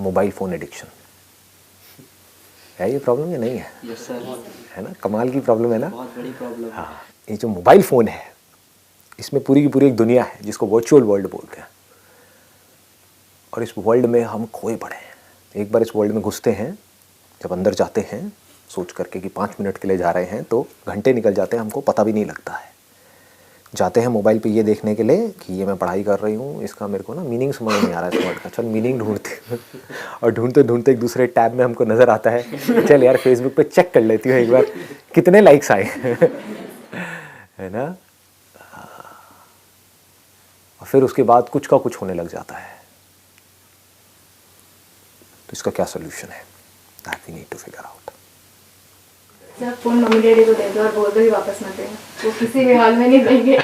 Mobile phone addiction. है ये problem या नहीं है? Yes sir. है ना, कमाल की प्रॉब्लम है ना। बहुत बड़ी प्रॉब्लम है। हाँ, ये जो मोबाइल फ़ोन है इसमें पूरी की पूरी एक दुनिया है जिसको वर्चुअल वर्ल्ड बोलते हैं, और इस वर्ल्ड में हम खोए पड़े हैं। एक बार इस वर्ल्ड में घुसते हैं, जब अंदर जाते हैं सोच करके कि 5 मिनट के लिए जा रहे हैं तो घंटे निकल जाते हैं, हमको पता भी नहीं लगता है। जाते हैं मोबाइल पे ये देखने के लिए कि ये मैं पढ़ाई कर रही हूँ, इसका मेरे को ना मीनिंग समझ नहीं आ रहा है इस वर्ड का, चल मीनिंग ढूंढते और ढूंढते ढूंढते एक दूसरे टैब में हमको नज़र आता है, चल यार फेसबुक पे चेक कर लेती हूँ एक बार कितने लाइक्स आए है ना। और फिर उसके बाद कुछ का कुछ होने लग जाता है। तो इसका क्या सोल्यूशन है? That we need to figure out. Sir phone mummy daddy को दे दो और बोल दो ही वापस मत देना, वो किसी भी हाल में नहीं देंगे।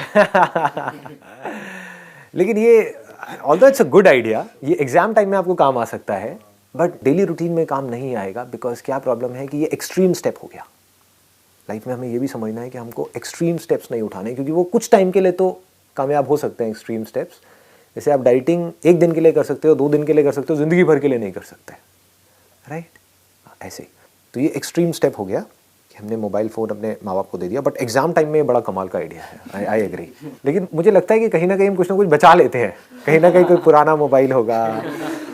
लेकिन ये although it's a good idea, ये एग्जाम टाइम में आपको काम आ सकता है, बट डेली रूटीन में काम नहीं आएगा। बिकॉज क्या प्रॉब्लम है कि ये एक्सट्रीम स्टेप हो गया। लाइफ में हमें ये भी समझना है कि हमको एक्सट्रीम स्टेप्स नहीं उठाने, क्योंकि वो कुछ टाइम के लिए तो कामयाब हो सकते हैं एक्सट्रीम स्टेप्स। जैसे आप डाइटिंग 1 दिन के लिए कर सकते हो, 2 दिन के लिए कर सकते हो, ज़िंदगी भर के लिए नहीं कर सकते, राइट? ऐसे तो ये एक्सट्रीम स्टेप हो गया कि हमने मोबाइल फ़ोन अपने माँ बाप को दे दिया। बट एग्ज़ाम टाइम में बड़ा कमाल का आइडिया है, आई एग्री। लेकिन मुझे लगता है कि कहीं ना कहीं हम कुछ ना कुछ बचा लेते हैं। कहीं ना कहीं कोई पुराना मोबाइल होगा,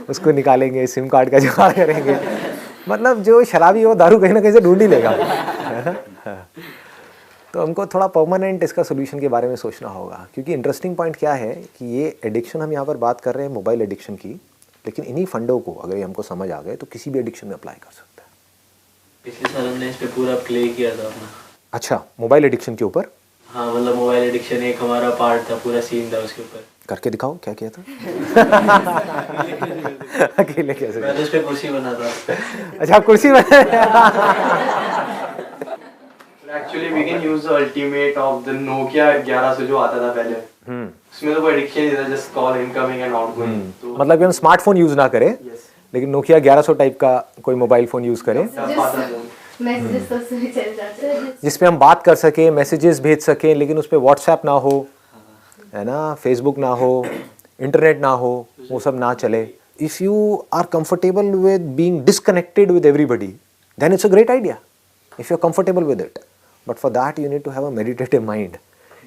उसको निकालेंगे, सिम कार्ड का जुगाड़ करेंगे। मतलब जो शराबी हो दारू कहीं ना कहीं से ढूंढ ही लेगा, है ना। तो हमको थोड़ा परमानेंट इसका सोल्यूशन के बारे में सोचना होगा। क्योंकि इंटरेस्टिंग पॉइंट क्या है कि ये एडिक्शन हम यहाँ पर बात कर रहे हैं मोबाइल एडिक्शन की, लेकिन इन्हीं फंडों को अगर ये हमको समझ आ गए तो किसी भी एडिक्शन में अप्लाई कर सकते हैं। पिछले साल हमने इस पे पूरा प्ले किया था अपना। अच्छा, मोबाइल एडिक्शन के ऊपर? हाँ, मतलब मोबाइल एडिक्शन एक हमारा पार्ट था, पूरा सीन था उसके ऊपर। करके दिखाओ क्या किया था। अकेले कैसे? मैंने उस पे कुर्सी बना था। अच्छा, कुर्सी बना। Actually we can use the ultimate of the Nokia 1100 जो आता था पहले। उसमें तो कोई एडिक्शन नहीं था, just call incoming and outgoing. तो मतलब कि हम स्मार्टफोन यूज ना करें, लेकिन नोकिया 1100 टाइप का कोई मोबाइल फ़ोन यूज़ करें मैसेजेस तो उससे भी चल जाते हैं, जिसपे हम बात कर सकें, मैसेजेस भेज सकें, लेकिन उस पर व्हाट्सएप ना हो, है ना, फेसबुक ना हो, इंटरनेट ना हो, वो सब ना चले। If you are comfortable with being disconnected with everybody, then it's a great idea if you are comfortable with it. But for that you need to have a meditative mind,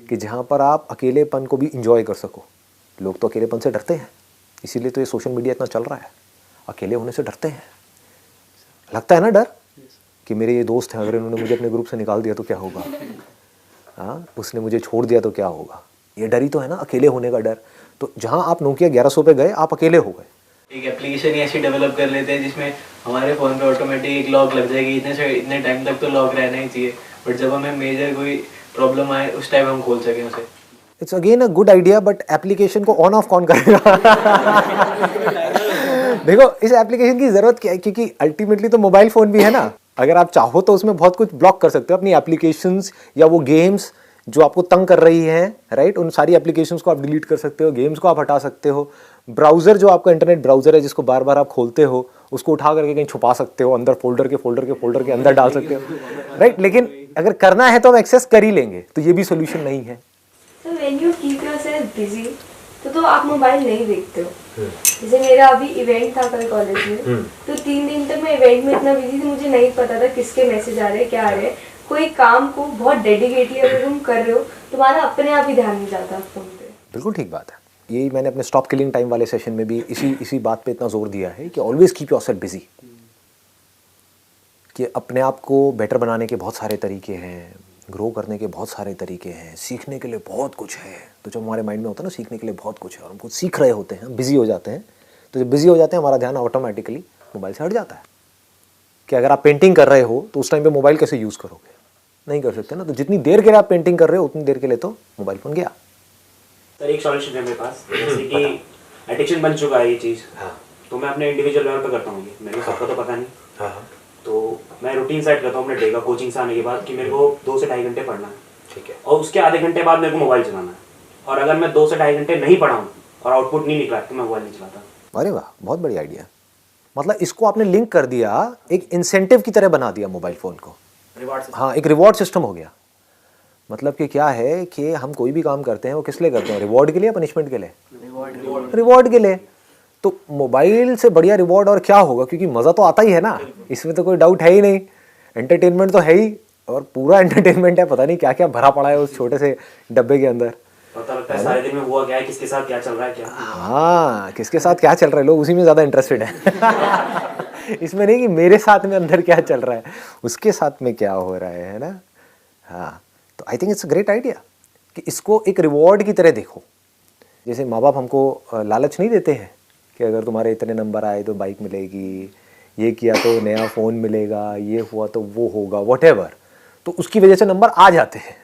कि जहाँ पर आप अकेलेपन को भी इंजॉय कर सको। लोग तो अकेलेपन से डरते हैं, इसीलिए तो ये सोशल मीडिया इतना चल रहा है। अकेले होने से डरते हैं, लगता है ना डर कि मेरे ये दोस्त हैं, अगर इन्होंने मुझे अपने ग्रुप से निकाल दिया तो क्या होगा, हाँ, उसने मुझे छोड़ दिया तो क्या होगा। ये डर ही तो है ना, अकेले होने का डर। तो जहाँ आप नोकिया 1100 पे गए, आप अकेले हो गए। एक एप्लीकेशन ही ऐसी डेवलप कर लेते हैं जिसमें हमारे फ़ोन पे ऑटोमेटिक एक लॉक लग जाएगी, इतने टाइम तक तो लॉक रहना ही चाहिए, बट जब हमें मेजर कोई प्रॉब्लम आए उस टाइम हम खोल सकें उसे। It's again a good idea, but application को ऑन ऑफ कौन करेगा? देखो, इस एप्लीकेशन की ज़रूरत क्या है, क्योंकि अल्टीमेटली तो मोबाइल फ़ोन भी है ना। अगर आप चाहो तो उसमें बहुत कुछ ब्लॉक कर सकते हो, अपनी एप्लीकेशंस या वो गेम्स जो आपको तंग कर रही हैं, राइट, उन सारी एप्लीकेशंस को आप डिलीट कर सकते हो, गेम्स को आप हटा सकते हो। ब्राउज़र जो आपका इंटरनेट ब्राउज़र है जिसको बार बार आप खोलते हो, उसको उठा करके कहीं छुपा सकते हो, अंदर फोल्डर के अंदर डाल सकते हो, राइट। लेकिन अगर करना है तो हम एक्सेस कर ही लेंगे, तो ये भी सोल्यूशन नहीं है। तो when you keep yourself busy तो आप मोबाइल नहीं देखते हो। जैसे मेरा अभी इवेंट था कल कॉलेज में, तो 3 दिन तक मैं इवेंट में इतना बिजी थी, मुझे नहीं पता था किसके मैसेज आ रहे हैं, क्या आ रहे हैं। कोई काम को बहुत डेडिकेटली अगर तुम कर रहे हो, तुम्हारा अपने आप ही ध्यान नहीं जाता फोन पे। बिल्कुल ठीक बात है। यही मैंने अपने स्टॉप किलिंग टाइम वाले सेशन में भी इसी बात पे इतना जोर दिया है कि ऑलवेज कीप योरसेल्फ बिजी। कि अपने आप को बेटर बनाने के बहुत सारे तरीके हैं, ग्रो करने के बहुत सारे तरीके हैं, सीखने के लिए बहुत कुछ है। तो जब हमारे माइंड में होता है ना सीखने के लिए बहुत कुछ है और हम कुछ सीख रहे होते हैं, बिजी हो जाते हैं, तो जब बिजी हो जाते हैं हमारा ध्यान ऑटोमेटिकली मोबाइल से हट जाता है। कि अगर आप पेंटिंग कर रहे हो तो उस टाइम पे मोबाइल कैसे यूज़ करोगे? नहीं कर सकते ना। तो जितनी देर के लिए आप पेंटिंग कर रहे हो उतनी देर के लिए तो मोबाइल फ़ोन गया। सर एक सॉल्यूशन है मेरे पास, जैसे कि एडिक्शन बन चुका है ये चीज़, तो मैं अपने इंडिविजुअल लेवल पे करता हूँ ये, मेरे सबका तो पता नहीं। तो मैं रूटीन सेट करता हूँ अपने डे का, कोचिंग से आने के बाद कि मेरे को 2 से ढाई घंटे पढ़ना है, ठीक है, और उसके आधे घंटे बाद मेरे को मोबाइल चलाना है। और अगर मैं 2 से ढाई घंटे नहीं पढ़ा हूँ और आउटपुट नहीं निकला तो मैं मोबाइल नहीं चलाता। अरे वाह, बहुत बढ़िया आइडिया। मतलब इसको आपने लिंक कर दिया, एक इंसेंटिव की तरह बना दिया मोबाइल फ़ोन को। हाँ, एक रिवॉर्ड सिस्टम हो गया। मतलब कि क्या है कि हम कोई भी काम करते हैं वो किस लिए करते हैं? रिवॉर्ड के लिए या पनिशमेंट के लिए? रिवॉर्ड के लिए। तो मोबाइल से बढ़िया रिवॉर्ड और क्या होगा, क्योंकि मज़ा तो आता ही है ना, इसमें तो कोई डाउट है ही नहीं, एंटरटेनमेंट तो है ही, और पूरा एंटरटेनमेंट है, पता नहीं क्या क्या भरा पड़ा है उस छोटे से डब्बे के अंदर। पता लगता है सारे दिन में हुआ क्या है, किसके साथ क्या चल रहा है, क्या हाँ, किसके साथ क्या चल रहा है, लोग उसी में ज़्यादा इंटरेस्टेड है इसमें नहीं कि मेरे साथ में अंदर क्या चल रहा है, उसके साथ में क्या हो रहा है ना। हाँ, तो I think it's a great idea कि इसको एक रिवॉर्ड की तरह देखो। जैसे माँ बाप हमको लालच नहीं देते हैं कि अगर तुम्हारे इतने नंबर आए तो बाइक मिलेगी, ये किया तो नया फ़ोन मिलेगा, ये हुआ तो वो होगा, व्हाटएवर, तो उसकी वजह से नंबर आ जाते हैं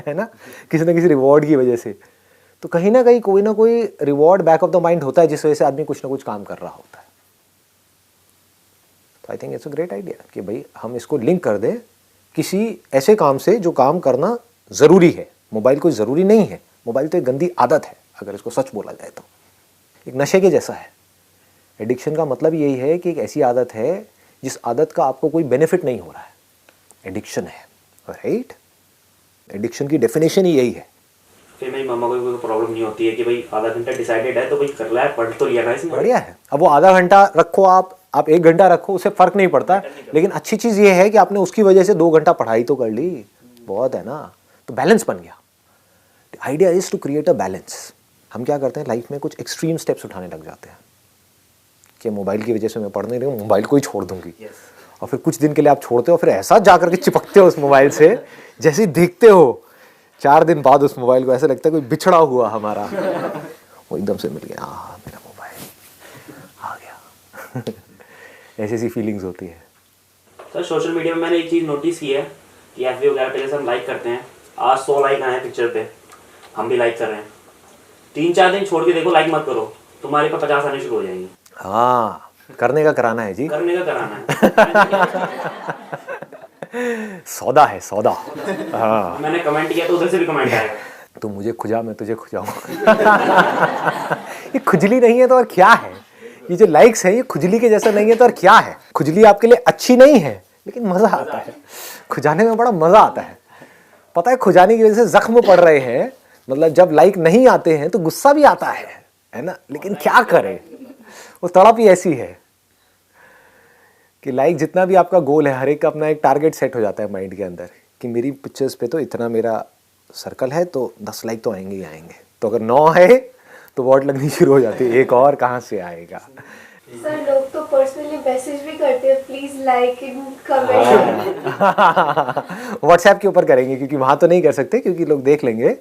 है ना, किसी ना किसी रिवॉर्ड की वजह से। तो कहीं ना कहीं कोई ना कोई reward back of the mind होता है जिस वजह से आदमी कुछ ना कुछ काम कर रहा होता है। तो I think it's a great idea कि भाई हम इसको लिंक कर दें किसी ऐसे काम से जो काम करना ज़रूरी है। मोबाइल कोई ज़रूरी नहीं है, मोबाइल तो एक गंदी आदत है अगर इसको सच बोला जाए तो, एक नशे के जैसा है। एडिक्शन का मतलब यही है कि एक ऐसी आदत है जिस आदत का आपको कोई बेनिफिट नहीं हो रहा है, एडिक्शन है, राइट। एडिक्शन की डेफिनेशन ही यही है। फिर मेरी मम्मा को कोई प्रॉब्लम नहीं होती है कि भाई आधा घंटा डिसाइडेड है तो भाई कर रहा है, पढ़ तो लिया ना इसने, बढ़िया है। अब वो आधा घंटा रखो, आप 1 घंटा रखो, उससे फ़र्क नहीं पड़ता, लेकिन अच्छी चीज़ ये है कि आपने उसकी वजह से 2 घंटा पढ़ाई तो कर ली, बहुत है ना, तो बैलेंस बन गया। Idea is to create a balance. हम क्या करते हैं लाइफ में, कुछ एक्सट्रीम स्टेप्स उठाने लग जाते हैं कि मोबाइल की वजह से मैं पढ़ नहीं रही हूँ, मोबाइल को ही छोड़ दूंगी। और फिर कुछ दिन के लिए आप छोड़ते हो, फिर ऐसा जा करके चिपकते हो उस मोबाइल से, जैसे ही देखते हो 4 दिन बाद उस मोबाइल को, ऐसा लगता है कोई बिछड़ा हुआ हमारा वो एकदम से मिल गया, हाँ मेरा मोबाइल आ गया ऐसी सी फीलिंग्स होती है। सर सोशल मीडिया में मैंने एक चीज़ नोटिस की है कि एफबी वगैरह पे जैसे हम लाइक करते हैं, आज 100 लाइक आए हैं पिक्चर पे, हम भी लाइक कर रहे हैं, 3-4 दिन छोड़ के देखो लाइक मत करो, तुम्हारे पे 50 आने शुरू हो जाएंगे। हाँ, करने का कराना है जी, करने का कराना है सौदा है सौदा। हाँ, मैंने कमेंट किया तो उधर से भी कमेंट आएगा, तू मुझे खुजा मैं तुझे खुजाऊंगा ये खुजली नहीं है तो और क्या है, ये जो लाइक्स है ये खुजली के जैसा नहीं है तो और क्या है। खुजली आपके लिए अच्छी नहीं है लेकिन मज़ा आता है, खुजाने में बड़ा मज़ा आता है। पता है खुजाने की वजह से जख्म पड़ रहे हैं, मतलब जब लाइक नहीं आते हैं तो गुस्सा भी आता है ना, लेकिन क्या करें, वो तड़प ही ऐसी है कि लाइक जितना भी आपका गोल है, हर एक का अपना एक टारगेट सेट हो जाता है माइंड के अंदर कि मेरी पिक्चर्स पे तो इतना मेरा सर्कल है तो 10 लाइक तो आएंगे ही आएंगे, तो अगर 9 है तो वॉट लगनी शुरू हो जाती है, एक और कहाँ से आएगा। सर लोग तो पर्सनली मैसेज भी करते हैं, please like and comment. WhatsApp के ऊपर करेंगे क्योंकि वहाँ तो नहीं कर सकते क्योंकि लोग देख लेंगे,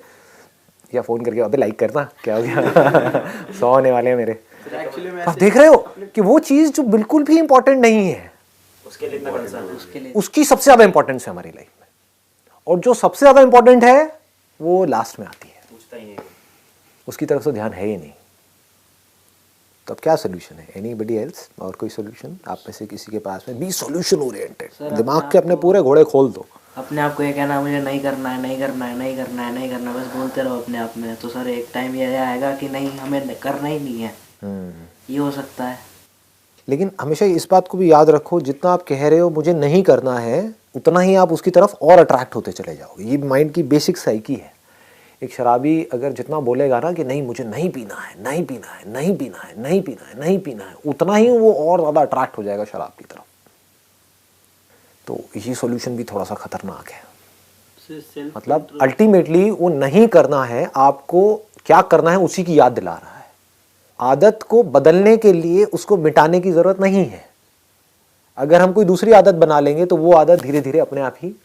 या फ़ोन करके अबे लाइक करना क्या हो गया 100 होने वाले हैं मेरे। आप देख रहे हो कि वो चीज़ जो बिल्कुल भी इंपॉर्टेंट नहीं है उसके लिए इतना कंसर्न है, उसके लिए उसकी सबसे ज़्यादा इंपॉर्टेंस है हमारी लाइफ में, और जो सबसे ज़्यादा इंपॉर्टेंट है वो लास्ट में आती है, पूछता ही नहीं, उसकी तरफ से ध्यान है ही नहीं। तो अब क्या सोल्यूशन है, एनीबडी एल्स, और कोई सोल्यूशन आप में से किसी के पास में? बी सोल्यूशन ओरिएंटेड, दिमाग के अपने पूरे घोड़े खोल दो। अपने आप को ये कहना मुझे नहीं करना है, नहीं करना है, नहीं करना है, नहीं करना है, बस बोलते रहो अपने आप में, तो सर एक टाइम ये आएगा कि नहीं हमें करना ही नहीं है, ये हो सकता है। लेकिन हमेशा इस बात को भी याद रखो, जितना आप कह रहे हो मुझे नहीं करना है, उतना ही आप उसकी तरफ और अट्रैक्ट होते चले जाओगे। ये माइंड की बेसिक साइकी है। एक शराबी अगर जितना बोलेगा ना कि नहीं मुझे नहीं पीना है, नहीं पीना है, नहीं पीना है, नहीं पीना है, नहीं पीना है, उतना ही वो और ज़्यादा अट्रैक्ट हो जाएगा शराब की तरफ। तो ये सॉल्यूशन भी थोड़ा सा खतरनाक है। मतलब अल्टीमेटली वो नहीं करना है, आपको क्या करना है उसी की याद दिला रहा है। आदत को बदलने के लिए उसको मिटाने की ज़रूरत नहीं है। अगर हम कोई दूसरी आदत बना लेंगे तो वो आदत धीरे धीरे अपने आप ही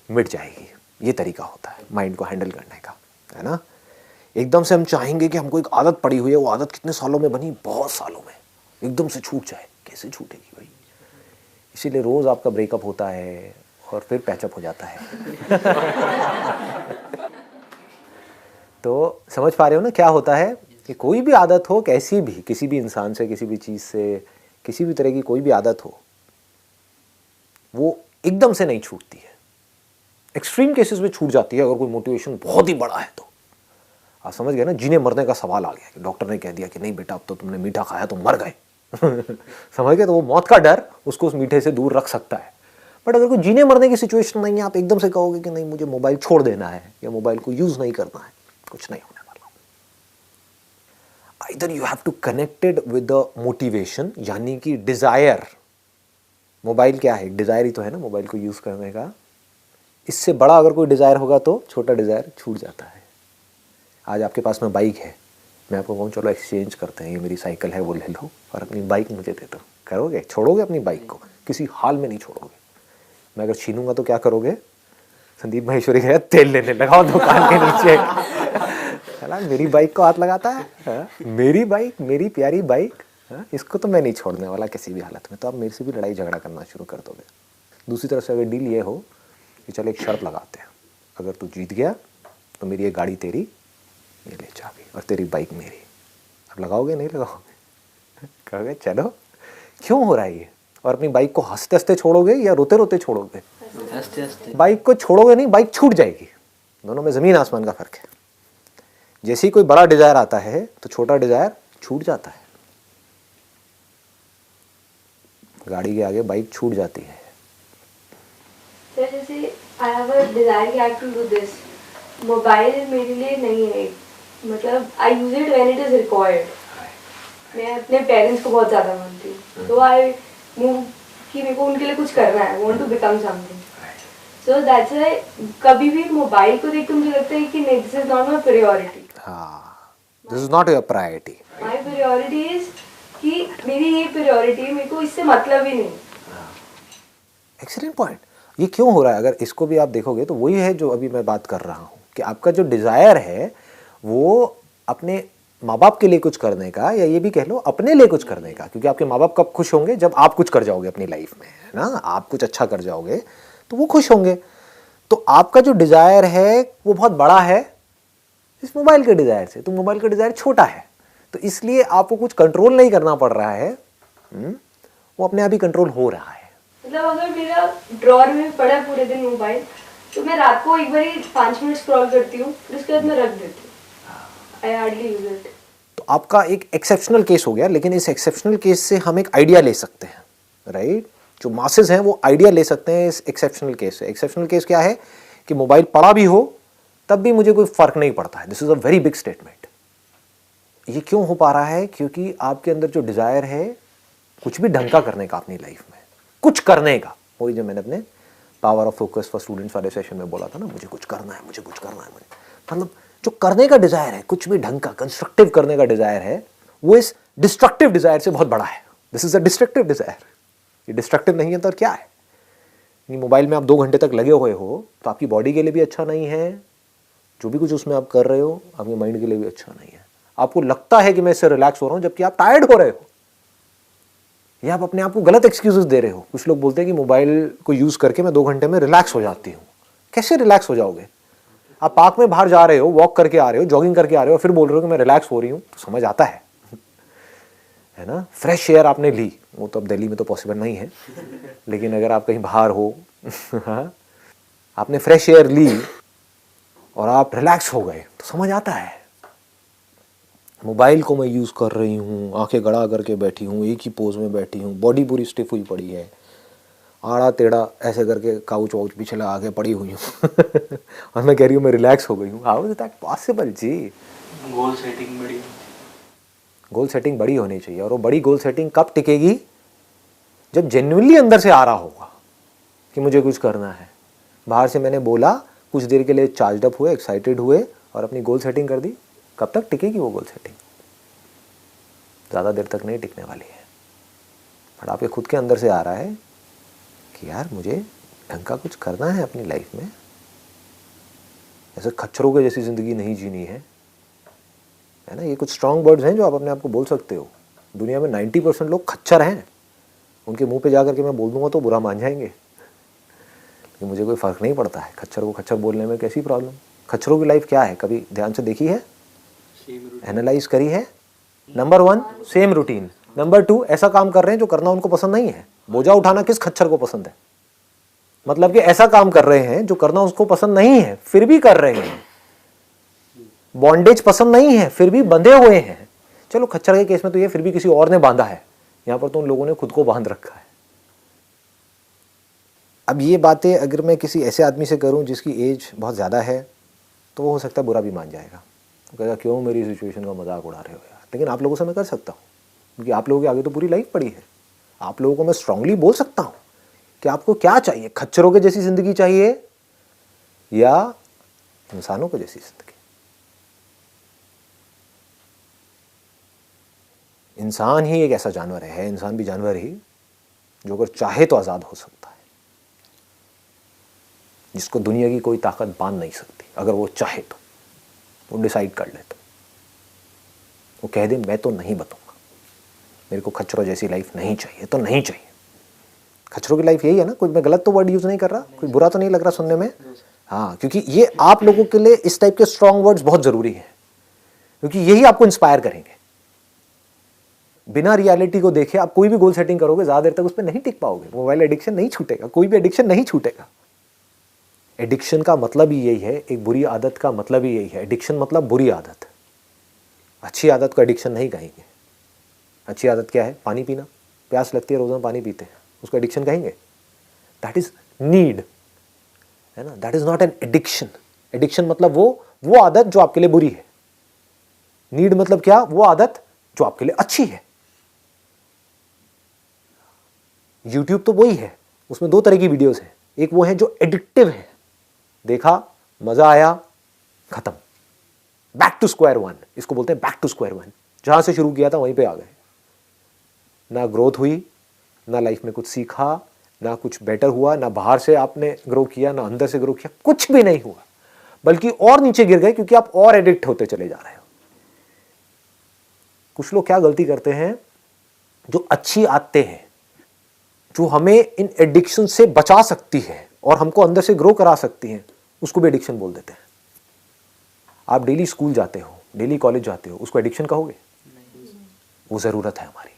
मिट जाएगी। ये तरीका होता है माइंड को हैंडल करने का, है ना। एकदम से हम चाहेंगे कि हमको एक आदत पड़ी हुई है, वो आदत कितने सालों में बनी, बहुत सालों में, एकदम से छूट जाए, कैसे छूटेगी भाई। इसीलिए रोज़ आपका ब्रेकअप होता है और फिर पैचअप हो जाता है तो समझ पा रहे हो ना क्या होता है कि कोई भी आदत हो, कैसी भी, किसी भी इंसान से, किसी भी चीज़ से, किसी भी तरह की कोई भी आदत हो, वो एकदम से नहीं छूटती है। एक्सट्रीम केसेस में छूट जाती है अगर कोई मोटिवेशन बहुत ही बड़ा है तो। आप समझ गए ना, जीने मरने का सवाल आ गया कि डॉक्टर ने कह दिया कि नहीं बेटा अब तो तुमने मीठा खाया तो मर गए समझ गए, तो वो मौत का डर उसको उस मीठे से दूर रख सकता है। बट अगर कोई जीने मरने की सिचुएशन नहीं है, आप एकदम से कहोगे कि नहीं मुझे मोबाइल छोड़ देना है या मोबाइल को यूज़ नहीं करना है, कुछ नहीं होने वाला। Either you have to connected with the motivation, यानी कि डिज़ायर। मोबाइल क्या है, डिज़ायर ही तो है ना मोबाइल को यूज़ करने का। इससे बड़ा अगर कोई डिज़ायर होगा तो छोटा डिज़ायर छूट जाता है। आज आपके पास में बाइक है, मैं आपको कहूँ चलो एक्सचेंज करते हैं, ये मेरी साइकिल है वो ले लो और अपनी बाइक मुझे दे दो, करोगे? छोड़ोगे अपनी बाइक को? किसी हाल में नहीं छोड़ोगे। मैं अगर छीनूंगा तो क्या करोगे? संदीप माहेश्वरी कहा तेल लेने लगाओ दुकान के नीचे। चला मेरी बाइक को हाथ लगाता है, हाँ? मेरी बाइक, मेरी प्यारी बाइक, हाँ? इसको तो मैं नहीं छोड़ने वाला किसी भी हालत में। तो आप मेरे से भी लड़ाई झगड़ा करना शुरू कर दोगे। दूसरी तरफ से अगर डील ये हो कि चलो एक शर्त लगाते हैं, अगर तू जीत गया तो मेरी ये गाड़ी तेरी, ये ले चाबी, और तेरी बाइक मेरी। अब लगाओगे नहीं लगाओगे? कहोगे चलो। क्यों हो रहा है ये? और अपनी बाइक को हंसते हंसते छोड़ोगे या रोते रोते छोड़ोगे? हंसते हंसते। बाइक को छोड़ोगे नहीं, बाइक छूट जाएगी। दोनों में ज़मीन आसमान का फ़र्क है। जैसे ही कोई बड़ा डिज़ायर आता है तो छोटा डिज़ायर छूट जाता है। गाड़ी के आगे बाइक छूट जाती है। सर जैसे आई हैव अ डिजायर कि I have to do this, mobile मेरे लिए नहीं है, मतलब I use it when it is required. मैं अपने पेरेंट्स को बहुत ज़्यादा मानती हूँ, तो आई मूव कि मेरे को उनके लिए कुछ करना है, want to become something. So that's why कभी भी मोबाइल को देख के मुझे लगता है कि नहीं, this is not my priority. हाँ, this is not your priority. My priority is कि मेरी ये प्रायोरिटी है, मेरे को इससे मतलब ही नहीं। Excellent point. ये क्यों हो रहा है? अगर इसको भी आप देखोगे तो वही है जो अभी मैं बात कर रहा हूँ कि आपका जो डिज़ायर है वो अपने माँ बाप के लिए कुछ करने का, या ये भी कह लो अपने लिए कुछ करने का, क्योंकि आपके माँ बाप कब खुश होंगे? जब आप कुछ कर जाओगे अपनी लाइफ में, है ना? आप कुछ अच्छा कर जाओगे तो वो खुश होंगे। तो आपका जो डिज़ायर है वो बहुत बड़ा है इस मोबाइल के डिज़ायर से, तो मोबाइल का डिज़ायर छोटा है, तो इसलिए आपको कुछ कंट्रोल नहीं करना पड़ रहा है, वो अपने आप ही कंट्रोल हो रहा है। मतलब अगर मेरा ड्रॉअर में पड़ा पूरे दिन मोबाइल, तो मैं रात को एक बार 5 मिनट स्क्रॉल करती हूँ, फिर उसके बाद मैं रख देती हूँ। I hardly use it. तो आपका एक एक्सेप्शनल केस हो गया, लेकिन इस एक्सेप्शनल केस से हम एक आइडिया ले सकते हैं, राइट? जो मासेस हैं वो आइडिया ले सकते हैं इस एक्सेप्शनल केस से। एक्सेप्शनल केस क्या है कि मोबाइल पड़ा भी हो तब भी मुझे कोई फर्क नहीं पड़ता है। This is a very big statement. ये क्यों हो पा रहा है? क्योंकि आपके अंदर जो डिजायर है कुछ भी ढंग का करने का अपनी लाइफ में, कुछ करने का, वही जो मैंने अपने power of focus for students वाले सेशन में बोला था ना, मुझे कुछ करना है, मुझे कुछ करना है, मुझे मतलब जो करने का डिजायर है, कुछ भी ढंग का कंस्ट्रक्टिव करने का डिजायर है, वो इस डिस्ट्रक्टिव डिजायर से बहुत बड़ा है। This is a destructive desire. ये डिस्ट्रक्टिव नहीं है तो क्या है? मोबाइल में आप 2 घंटे तक लगे हुए हो तो आपकी बॉडी के लिए भी अच्छा नहीं है, जो भी कुछ उसमें आप कर रहे हो आपके माइंड के लिए भी अच्छा नहीं है। आपको लगता है कि मैं इससे रिलैक्स हो रहा हूं, जबकि आप टायर्ड हो रहे हो, या आप अपने आप को गलत एक्सक्यूजेस दे रहे हो। कुछ लोग बोलते हैं कि मोबाइल को यूज करके मैं 2 घंटे में रिलैक्स हो जाती हूँ। कैसे रिलैक्स हो जाओगे? आप पार्क में बाहर जा रहे हो, वॉक करके आ रहे हो, जॉगिंग करके आ रहे हो, फिर बोल रहे हो कि मैं रिलैक्स हो रही हूँ, तो समझ आता है ना? फ्रेश एयर आपने ली, वो तो अब दिल्ली में तो पॉसिबल नहीं है, लेकिन अगर आप कहीं बाहर हो आपने फ्रेश एयर ली और आप रिलैक्स हो गए तो समझ आता है। मोबाइल को मैं यूज़ कर रही हूँ, आंखें गड़ा करके बैठी हूँ, एक ही पोज में बैठी हूँ, बॉडी पूरी स्टिफ हुई पड़ी है, आड़ा टेढ़ा ऐसे करके काउच वाउच पीछे लगा के पड़ी हुई हूँ और मैं कह रही हूँ मैं रिलैक्स हो गई हूँ। हाउ इज दैट पॉसिबल जी? गोल सेटिंग बड़ी, गोल सेटिंग बड़ी होनी चाहिए, और वो बड़ी गोल सेटिंग कब टिकेगी? जब जेन्युइनली अंदर से आ रहा होगा कि मुझे कुछ करना है। बाहर से मैंने बोला, कुछ देर के लिए चार्ज अप हुए, एक्साइटेड हुए और अपनी गोल सेटिंग कर दी, कब तक टिकेगी वो गोल सेटिंग? ज़्यादा देर तक नहीं टिकने वाली है। बट आपके खुद के अंदर से आ रहा है कि यार मुझे ढंग का कुछ करना है अपनी लाइफ में, ऐसे खच्चरों के जैसी ज़िंदगी नहीं जीनी है ना? ये कुछ स्ट्रॉन्ग वर्ड्स हैं जो आप अपने आप को बोल सकते हो। दुनिया में 90% लोग खच्चर हैं, उनके मुंह पे जा करके मैं बोल दूंगा तो बुरा मान जाएंगे, लेकिन मुझे कोई फ़र्क नहीं पड़ता है। खच्चर को खच्चर बोलने में कैसी प्रॉब्लम? खच्चरों की लाइफ क्या है? कभी ध्यान से देखी है, एनालाइज करी है? नंबर 1 सेम रूटीन, नंबर 2 ऐसा काम कर रहे हैं जो करना उनको पसंद नहीं है। बोझा उठाना किस खच्चर को पसंद है? मतलब कि ऐसा काम कर रहे हैं जो करना उसको पसंद नहीं है, फिर भी कर रहे हैं। बॉन्डेज पसंद नहीं है, फिर भी बंधे हुए हैं। चलो खच्चर के केस में तो ये फिर भी किसी और ने बांधा है, यहां पर तो उन लोगों ने खुद को बांध रखा है। अब ये बातें अगर मैं किसी ऐसे आदमी से करूं जिसकी एज बहुत ज़्यादा है, तो वो हो सकता है बुरा भी मान जाएगा। वो कहेगा क्यों मेरी सिचुएशन का मजाक उड़ा रहे हो यार, लेकिन आप लोगों से मैं कर सकता हूँ, क्योंकि आप लोगों के आगे तो पूरी लाइफ पड़ी है। आप लोगों को मैं स्ट्रांगली बोल सकता हूँ कि आपको क्या चाहिए, खच्चरों के जैसी ज़िंदगी चाहिए या इंसानों को जैसी ज़िंदगी। इंसान ही एक ऐसा जानवर है, इंसान भी जानवर ही, जो अगर चाहे तो आज़ाद हो सकता है, जिसको दुनिया की कोई ताकत बांध नहीं सकती। अगर वो चाहे तो वो डिसाइड कर ले, तो वो कह दे मैं तो नहीं बताऊंगा, मेरे को खच्चरों जैसी लाइफ नहीं चाहिए तो नहीं चाहिए। खच्चरों की लाइफ यही है ना, कोई मैं गलत तो वर्ड यूज़ नहीं कर रहा, कोई बुरा तो नहीं लग रहा सुनने में? हाँ, क्योंकि ये आप लोगों के लिए इस टाइप के स्ट्रॉन्ग वर्ड्स बहुत ज़रूरी हैं, क्योंकि यही आपको इंस्पायर करेंगे। बिना रियलिटी को देखे आप कोई भी गोल सेटिंग करोगे, ज़्यादा देर तक उस पर नहीं टिक पाओगे। मोबाइल एडिक्शन नहीं छूटेगा, कोई भी एडिक्शन नहीं छूटेगा। एडिक्शन का मतलब ही यही है, एक बुरी आदत का मतलब ही यही है। एडिक्शन मतलब बुरी आदत, अच्छी आदत को एडिक्शन नहीं कहेंगे। अच्छी आदत क्या है? पानी पीना, प्यास लगती है रोज़ाना पानी पीते हैं, उसको एडिक्शन कहेंगे? दैट इज़ नीड, है ना, that is not an addiction. Addiction मतलब वो आदत जो आपके लिए बुरी है। नीड मतलब क्या? वो आदत जो आपके लिए अच्छी है। यूट्यूब तो वही है, उसमें दो तरह की वीडियोस हैं। एक वो है जो एडिक्टिव है, देखा मजा आया खत्म, बैक टू स्क्वायर वन, इसको बोलते हैं बैक टू स्क्वायर वन। जहां से शुरू किया था वहीं पे आ गए, ना ग्रोथ हुई, ना लाइफ में कुछ सीखा, ना कुछ बेटर हुआ, ना बाहर से आपने ग्रो किया, ना अंदर से ग्रो किया, कुछ भी नहीं हुआ, बल्कि और नीचे गिर गए, क्योंकि आप और एडिक्ट होते चले जा रहे हो। कुछ लोग क्या गलती करते हैं, जो अच्छी आदतें हैं, जो हमें इन एडिक्शन से बचा सकती है और हमको अंदर से ग्रो करा सकती हैं, उसको भी एडिक्शन बोल देते हैं। आप डेली स्कूल जाते हो, डेली कॉलेज जाते हो, उसको एडिक्शन कहोगे? वो ज़रूरत है हमारी,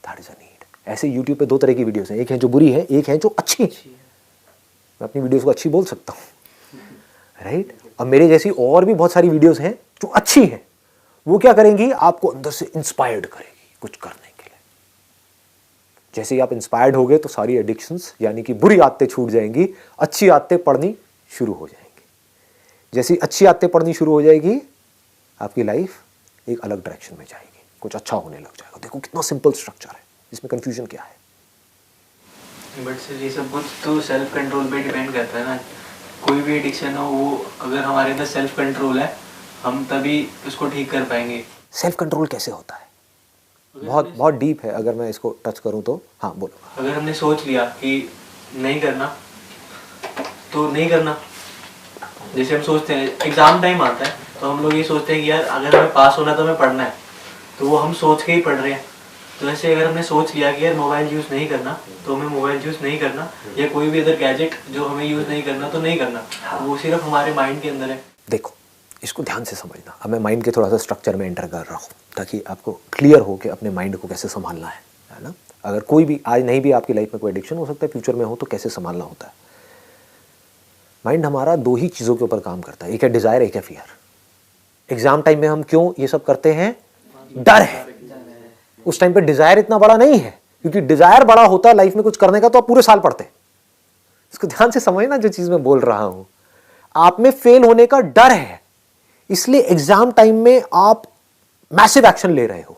दैट इज़ अ नीड। ऐसे यूट्यूब पे दो तरह की वीडियोस हैं, एक है जो बुरी है, एक है जो अच्छी है। मैं अपनी वीडियोस को अच्छी बोल सकता हूँ, राइट? अब मेरे जैसी और भी बहुत सारी वीडियोस हैं जो अच्छी हैं। वो क्या करेंगी? आपको अंदर से इंस्पायर्ड करेगी कुछ करने के लिए। जैसे ही आप इंस्पायर्ड हो गए तो सारी एडिक्शंस यानी कि बुरी आदतें छूट जाएंगी, अच्छी आदतें पढ़नी शुरू हो जाएंगी। जैसी अच्छी आदतें पढ़नी शुरू हो जाएगी, आपकी लाइफ एक अलग डायरेक्शन में जाएगी, कुछ अच्छा होने लग जाएगा। देखो कितना सिंपल स्ट्रक्चर है, इसमें कंफ्यूजन क्या है? बट सर ये सब कुछ तो सेल्फ कंट्रोल पे डिपेंड करता है ना। कोई भी एडिक्शन हो, वो अगर हमारे अंदर सेल्फ कंट्रोल है, हम तभी उसको ठीक कर पाएंगे। सेल्फ कंट्रोल कैसे होता है? बहुत डीप है, अगर मैं इसको टच करूं तो। हाँ बोलो। अगर हमने सोच लिया कि नहीं करना तो नहीं करना। जैसे हम सोचते हैं एग्जाम टाइम आता है तो हम लोग ये सोचते हैं कि यार अगर हमें पास होना तो हमें पढ़ना है, तो वो हम सोच के ही पढ़ रहे हैं। तो ऐसे अगर हमने सोच लिया कि यार मोबाइल यूज़ नहीं करना, तो हमें मोबाइल यूज़ नहीं करना, या कोई भी अदर गैजेट जो हमें यूज़ नहीं करना तो नहीं करना। वो सिर्फ हमारे माइंड के अंदर है। देखो इसको ध्यान से समझना। अब मैं माइंड के थोड़ा सा स्ट्रक्चर में एंटर कर रहा हूँ ताकि आपको क्लियर हो कि अपने माइंड को कैसे संभालना है ना। अगर कोई भी आज नहीं भी आपकी लाइफ में कोई एडिक्शन हो सकता है, फ्यूचर में हो, तो कैसे संभालना होता है। माइंड हमारा दो ही चीज़ों के ऊपर काम करता है, एक है डिज़ायर, एक है फियर। एग्जाम टाइम में हम क्यों ये सब करते हैं? डर है। उस टाइम पे डिज़ायर इतना बड़ा नहीं है, क्योंकि डिज़ायर बड़ा होता लाइफ में कुछ करने का तो आप पूरे साल पढ़ते। इसको ध्यान से समझना जो चीज़ मैं बोल रहा हूँ। आप में फेल होने का डर है, इसलिए एग्जाम टाइम में आप मैसिव एक्शन ले रहे हो।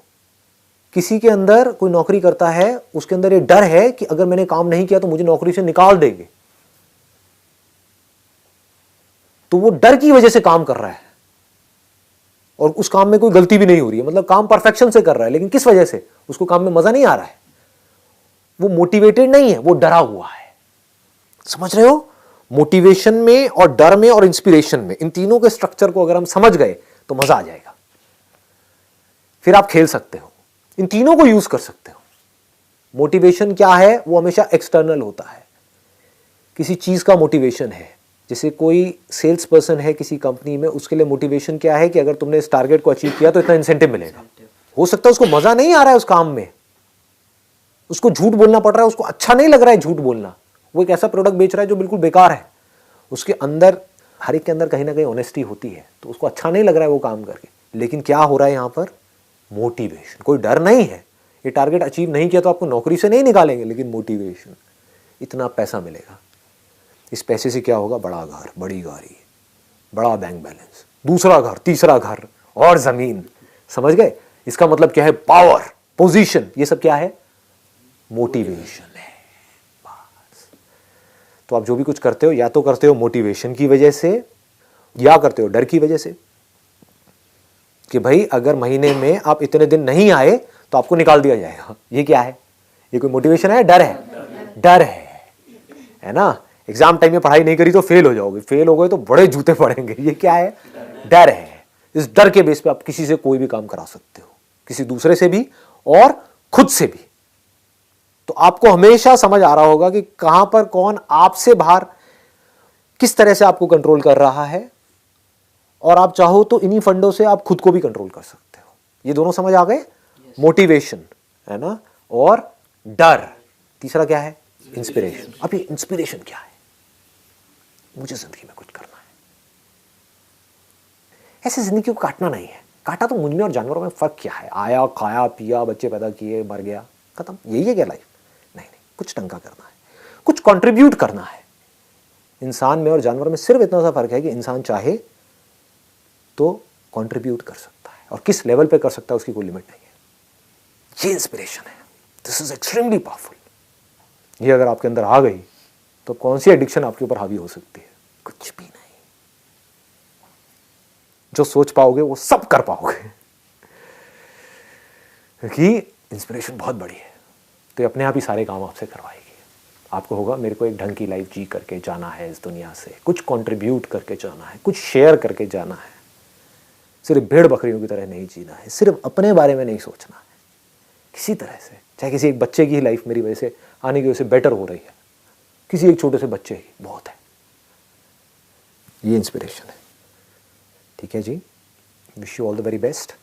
किसी के अंदर कोई नौकरी करता है, उसके अंदर ये डर है कि अगर मैंने काम नहीं किया तो मुझे नौकरी से निकाल देंगे, तो वो डर की वजह से काम कर रहा है और उस काम में कोई गलती भी नहीं हो रही है, मतलब काम परफेक्शन से कर रहा है। लेकिन किस वजह से? उसको काम में मजा नहीं आ रहा है, वो मोटिवेटेड नहीं है, वो डरा हुआ है। समझ रहे हो? मोटिवेशन में और डर में और इंस्पिरेशन में, इन तीनों के स्ट्रक्चर को अगर हम समझ गए तो मजा आ जाएगा। फिर आप खेल सकते हो, इन तीनों को यूज कर सकते हो। मोटिवेशन क्या है? वो हमेशा एक्सटर्नल होता है। किसी चीज का मोटिवेशन है, जैसे कोई सेल्स पर्सन है किसी कंपनी में, उसके लिए मोटिवेशन क्या है कि अगर तुमने इस टारगेट को अचीव किया तो इतना इंसेंटिव मिलेगा। हो सकता है उसको मजा नहीं आ रहा है उस काम में, उसको झूठ बोलना पड़ रहा है, उसको अच्छा नहीं लग रहा है झूठ बोलना, वो एक ऐसा प्रोडक्ट बेच रहा है जो बिल्कुल बेकार है। उसके अंदर, हर एक के अंदर कहीं ना कहीं ऑनेस्टी होती है, तो उसको अच्छा नहीं लग रहा है वो काम करके। लेकिन क्या हो रहा है यहाँ पर? मोटिवेशन। कोई डर नहीं है, ये टारगेट अचीव नहीं किया तो आपको नौकरी से नहीं निकालेंगे, लेकिन मोटिवेशन, इतना पैसा मिलेगा, इस पैसे से क्या होगा? बड़ा घर, बड़ी गाड़ी, बड़ा बैंक बैलेंस, दूसरा घर, तीसरा घर और जमीन। समझ गए? इसका मतलब क्या है? पावर, पोजीशन, ये सब क्या है? मोटिवेशन है। बस। तो आप जो भी कुछ करते हो या तो करते हो मोटिवेशन की वजह से या करते हो डर की वजह से कि भाई अगर महीने में आप इतने दिन नहीं आए तो आपको निकाल दिया जाएगा। ये क्या है? ये कोई मोटिवेशन है? डर है। डर है ना? एग्जाम टाइम में पढ़ाई नहीं करी तो फेल हो जाओगे, फेल हो गए तो बड़े जूते पड़ेंगे। ये क्या है? डर है। इस डर के बेस पे आप किसी से कोई भी काम करा सकते हो, किसी दूसरे से भी और खुद से भी। तो आपको हमेशा समझ आ रहा होगा कि कहां पर कौन आपसे बाहर किस तरह से आपको कंट्रोल कर रहा है, और आप चाहो तो इन्हीं फंडों से आप खुद को भी कंट्रोल कर सकते हो। ये दोनों समझ आ गए? मोटिवेशन है ना, और डर। तीसरा क्या है? इंस्पिरेशन। अब ये इंस्पिरेशन क्या है? मुझे जिंदगी में कुछ करना है। ऐसे जिंदगी को काटना नहीं है। काटा तो मुझ में और जानवरों में फर्क क्या है? आया, खाया, पिया, बच्चे पैदा किए, मर गया, खत्म। यही है क्या लाइफ? नहीं, कुछ ढंग का करना है, कुछ कंट्रीब्यूट करना है। इंसान में और जानवर में सिर्फ इतना सा फर्क है कि इंसान चाहे तो कंट्रीब्यूट कर सकता है, और किस लेवल पे कर सकता है उसकी कोई लिमिट नहीं है। ये इंस्पिरेशन है। This is extremely powerful. ये अगर आपके अंदर आ गई तो कौन सी एडिक्शन आपके ऊपर हावी हो सकती है? कुछ भी नहीं। जो सोच पाओगे वो सब कर पाओगे, क्योंकि इंस्पिरेशन बहुत बड़ी है। तो ये अपने आप ही सारे काम आपसे करवाएगी। आपको होगा मेरे को एक ढंग की लाइफ जी करके जाना है, इस दुनिया से कुछ कंट्रीब्यूट करके जाना है, कुछ शेयर करके जाना है। सिर्फ भेड़ बकरियों की तरह नहीं जीना है, सिर्फ अपने बारे में नहीं सोचना है। किसी तरह से, चाहे किसी एक बच्चे की ही लाइफ मेरी वजह से आने की वजह से बेटर हो रही है, किसी एक छोटे से बच्चे ही बहुत है। ये इंस्पिरेशन है। ठीक है जी, wish you all the very best.